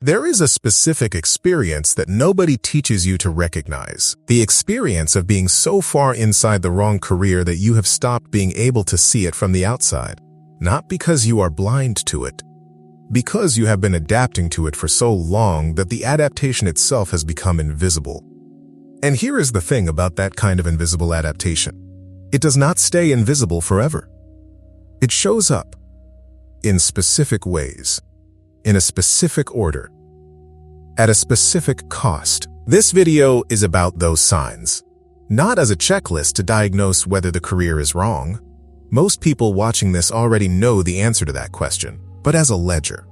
There is a specific experience that nobody teaches you to recognize. The experience of being so far inside the wrong career that you have stopped being able to see it from the outside. Not because you are blind to it, because you have been adapting to it for so long that the adaptation itself has become invisible. And here is the thing about that kind of invisible adaptation. It does not stay invisible forever. It shows up in specific ways, in a specific order, at a specific cost. This video is about those signs, not as a checklist to diagnose whether the career is wrong. Most people watching this already know the answer to that question, but as a ledger,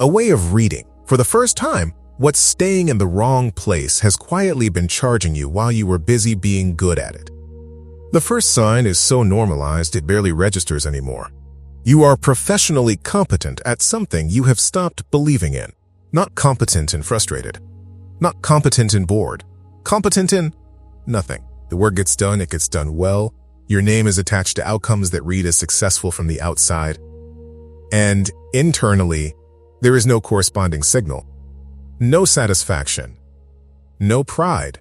a way of reading, for the first time, what staying in the wrong place has quietly been charging you while you were busy being good at it. The first sign is so normalized it barely registers anymore. You are professionally competent at something you have stopped believing in. Not competent and frustrated. Not competent and bored. Competent in nothing. The work gets done, it gets done well. Your name is attached to outcomes that read as successful from the outside. And internally, there is no corresponding signal. No satisfaction. No pride.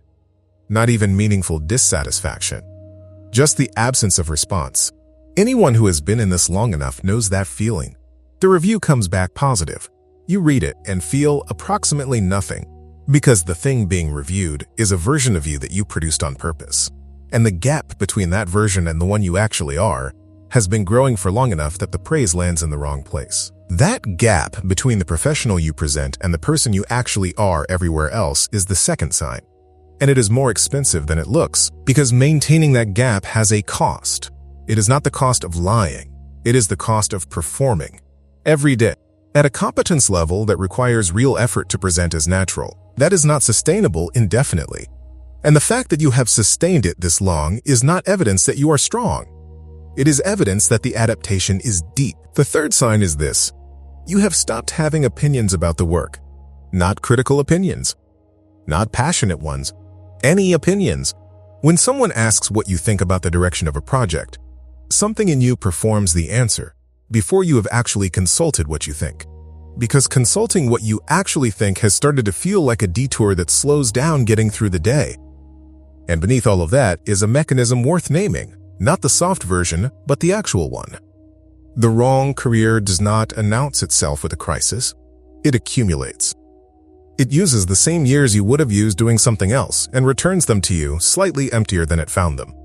Not even meaningful dissatisfaction. Just the absence of response. Anyone who has been in this long enough knows that feeling. The review comes back positive. You read it and feel approximately nothing, because the thing being reviewed is a version of you that you produced on purpose. And the gap between that version and the one you actually are has been growing for long enough that the praise lands in the wrong place. That gap between the professional you present and the person you actually are everywhere else is the second sign. And it is more expensive than it looks, because maintaining that gap has a cost. It is not the cost of lying. It is the cost of performing every day at a competence level that requires real effort to present as natural. That is not sustainable indefinitely. And the fact that you have sustained it this long is not evidence that you are strong. It is evidence that the adaptation is deep. The third sign is this. You have stopped having opinions about the work. Not critical opinions. Not passionate ones. Any opinions. When someone asks what you think about the direction of a project, something in you performs the answer before you have actually consulted what you think. Because consulting what you actually think has started to feel like a detour that slows down getting through the day. And beneath all of that is a mechanism worth naming, not the soft version, but the actual one. The wrong career does not announce itself with a crisis. It accumulates. It uses the same years you would have used doing something else and returns them to you slightly emptier than it found them.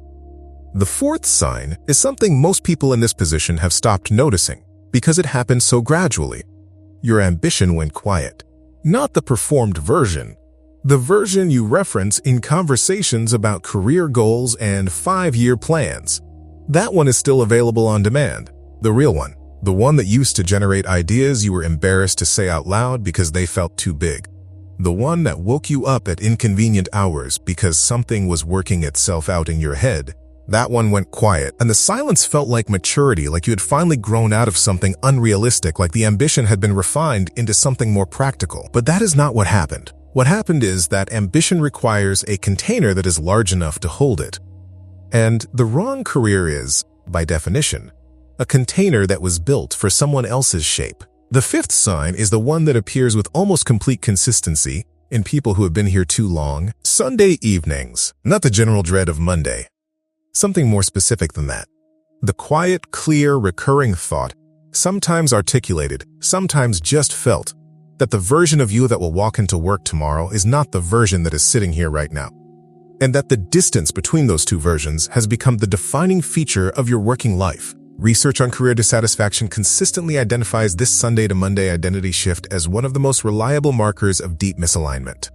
The fourth sign is something most people in this position have stopped noticing because it happened so gradually. Your ambition went quiet. Not the performed version. The version you reference in conversations about career goals and 5-year plans. That one is still available on demand. The real one. The one that used to generate ideas you were embarrassed to say out loud because they felt too big. The one that woke you up at inconvenient hours because something was working itself out in your head. That one went quiet, and the silence felt like maturity, like you had finally grown out of something unrealistic, like the ambition had been refined into something more practical. But that is not what happened. What happened is that ambition requires a container that is large enough to hold it. And the wrong career is, by definition, a container that was built for someone else's shape. The fifth sign is the one that appears with almost complete consistency in people who have been here too long. Sunday evenings, not the general dread of Monday. Something more specific than that. The quiet, clear, recurring thought, sometimes articulated, sometimes just felt, that the version of you that will walk into work tomorrow is not the version that is sitting here right now. And that the distance between those two versions has become the defining feature of your working life. Research on career dissatisfaction consistently identifies this Sunday to Monday identity shift as one of the most reliable markers of deep misalignment.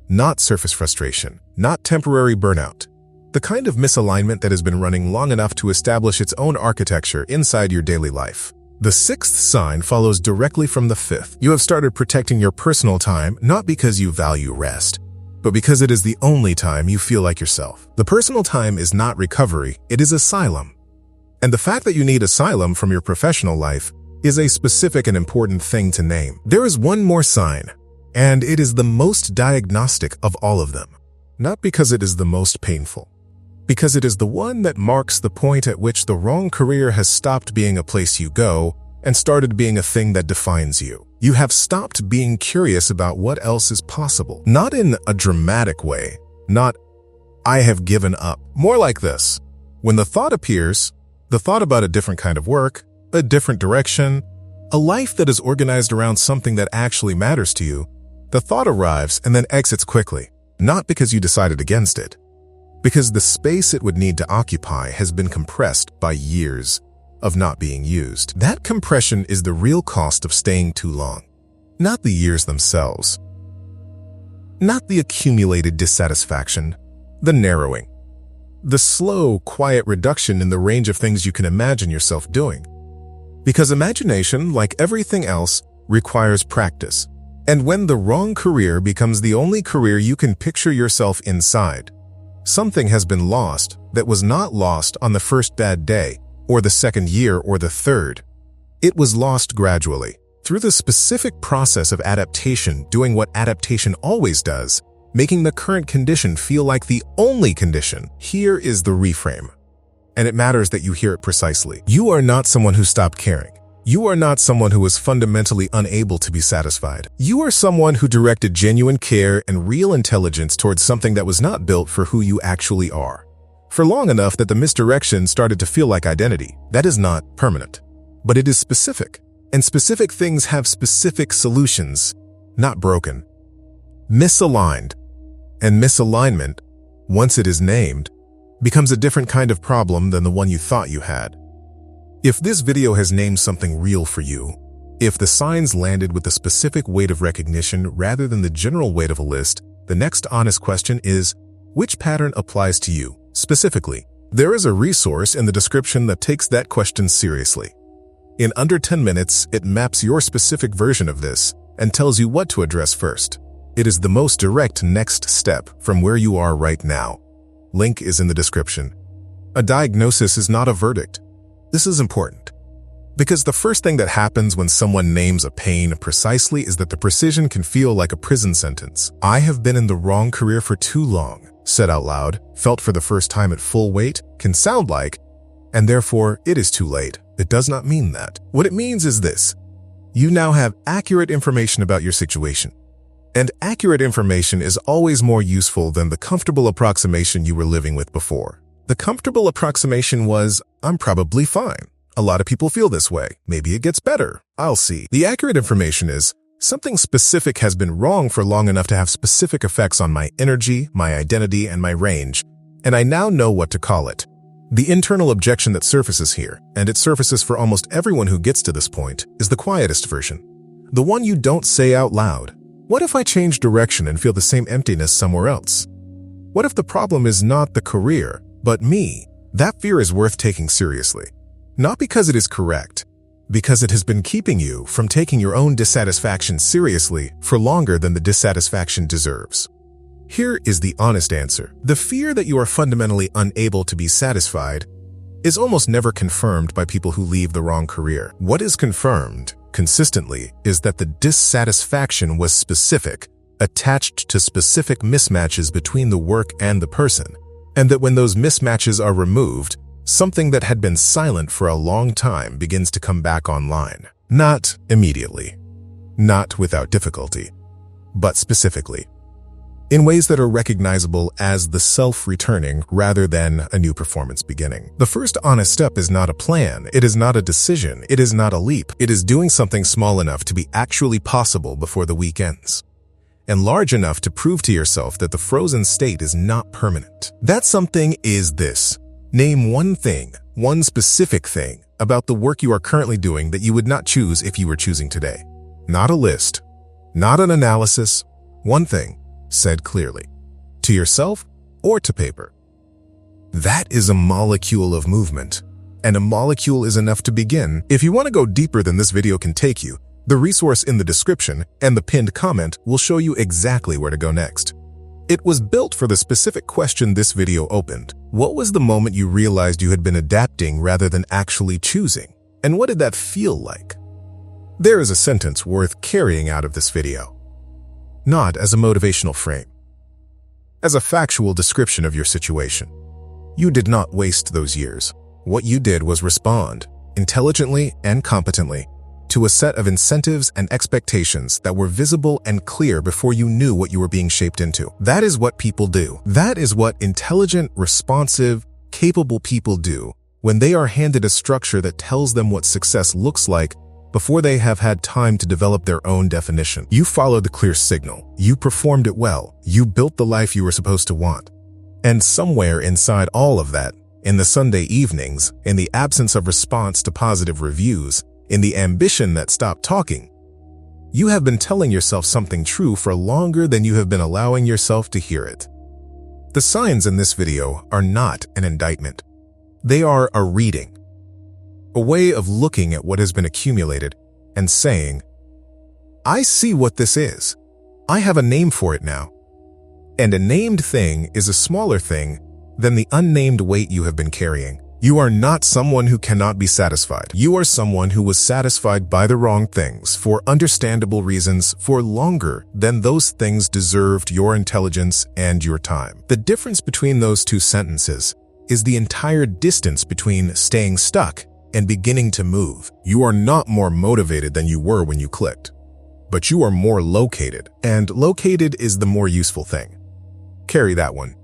Not surface frustration, not temporary burnout. The kind of misalignment that has been running long enough to establish its own architecture inside your daily life. The sixth sign follows directly from the fifth. You have started protecting your personal time not because you value rest, but because it is the only time you feel like yourself. The personal time is not recovery, it is asylum. And the fact that you need asylum from your professional life is a specific and important thing to name. There is one more sign, and it is the most diagnostic of all of them. Not because it is the most painful, because it is the one that marks the point at which the wrong career has stopped being a place you go and started being a thing that defines you. You have stopped being curious about what else is possible. Not in a dramatic way, not, "I have given up." More like this. When the thought appears, the thought about a different kind of work, a different direction, a life that is organized around something that actually matters to you, the thought arrives and then exits quickly. Not because you decided against it, because the space it would need to occupy has been compressed by years of not being used. That compression is the real cost of staying too long, not the years themselves, not the accumulated dissatisfaction, the narrowing, the slow, quiet reduction in the range of things you can imagine yourself doing. Because imagination, like everything else, requires practice. And when the wrong career becomes the only career you can picture yourself inside, something has been lost that was not lost on the first bad day, or the second year, or the third. It was lost gradually, through the specific process of adaptation, doing what adaptation always does, making the current condition feel like the only condition. Here is the reframe. And it matters that you hear it precisely. You are not someone who stopped caring. You are not someone who was fundamentally unable to be satisfied. You are someone who directed genuine care and real intelligence towards something that was not built for who you actually are. For long enough that the misdirection started to feel like identity. That is not permanent, but it is specific. And specific things have specific solutions, not broken. Misaligned. And misalignment, once it is named, becomes a different kind of problem than the one you thought you had. If this video has named something real for you, if the signs landed with the specific weight of recognition rather than the general weight of a list, the next honest question is, which pattern applies to you specifically? There is a resource in the description that takes that question seriously. In under 10 minutes, it maps your specific version of this and tells you what to address first. It is the most direct next step from where you are right now. Link is in the description. A diagnosis is not a verdict. This is important, because the first thing that happens when someone names a pain precisely is that the precision can feel like a prison sentence. "I have been in the wrong career for too long," said out loud, felt for the first time at full weight, can sound like, and therefore it is too late. It does not mean that. What it means is this: you now have accurate information about your situation. And accurate information is always more useful than the comfortable approximation you were living with before. The comfortable approximation was, "I'm probably fine. A lot of people feel this way. Maybe it gets better. I'll see." The accurate information is, something specific has been wrong for long enough to have specific effects on my energy, my identity, and my range, and I now know what to call it. The internal objection that surfaces here, and it surfaces for almost everyone who gets to this point, is the quietest version. The one you don't say out loud. What if I change direction and feel the same emptiness somewhere else? What if the problem is not the career, but me? That fear is worth taking seriously. Not because it is correct, because it has been keeping you from taking your own dissatisfaction seriously for longer than the dissatisfaction deserves. Here is the honest answer. The fear that you are fundamentally unable to be satisfied is almost never confirmed by people who leave the wrong career. What is confirmed consistently is that the dissatisfaction was specific, attached to specific mismatches between the work and the person, and that when those mismatches are removed, something that had been silent for a long time begins to come back online. Not immediately, not without difficulty, but specifically, in ways that are recognizable as the self returning rather than a new performance beginning. The first honest step is not a plan, it is not a decision, it is not a leap. It is doing something small enough to be actually possible before the week ends, and large enough to prove to yourself that the frozen state is not permanent. That something is this. Name one thing, one specific thing, about the work you are currently doing that you would not choose if you were choosing today. Not a list, not an analysis, one thing. Said clearly, to yourself or to paper. That is a molecule of movement, and a molecule is enough to begin. If you want to go deeper than this video can take you, the resource in the description and the pinned comment will show you exactly where to go next. It was built for the specific question this video opened. What was the moment you realized you had been adapting rather than actually choosing? And what did that feel like? There is a sentence worth carrying out of this video. Not as a motivational frame, as a factual description of your situation. You did not waste those years. What you did was respond. intelligently and competently, to a set of incentives and expectations that were visible and clear before you knew what you were being shaped into. That is what people do. That is what intelligent, responsive, capable people do when they are handed a structure that tells them what success looks like before they have had time to develop their own definition. You followed the clear signal. You performed it well. You built the life you were supposed to want. And somewhere inside all of that, in the Sunday evenings, in the absence of response to positive reviews, in the ambition that stopped talking, you have been telling yourself something true for longer than you have been allowing yourself to hear it. The signs in this video are not an indictment. They are a reading, a way of looking at what has been accumulated and saying, I see what this is. I have a name for it now. And a named thing is a smaller thing than the unnamed weight you have been carrying. You are not someone who cannot be satisfied. You are someone who was satisfied by the wrong things for understandable reasons for longer than those things deserved your intelligence and your time. The difference between those two sentences is the entire distance between staying stuck and beginning to move. You are not more motivated than you were when you clicked, but you are more located, and located is the more useful thing. Carry that one.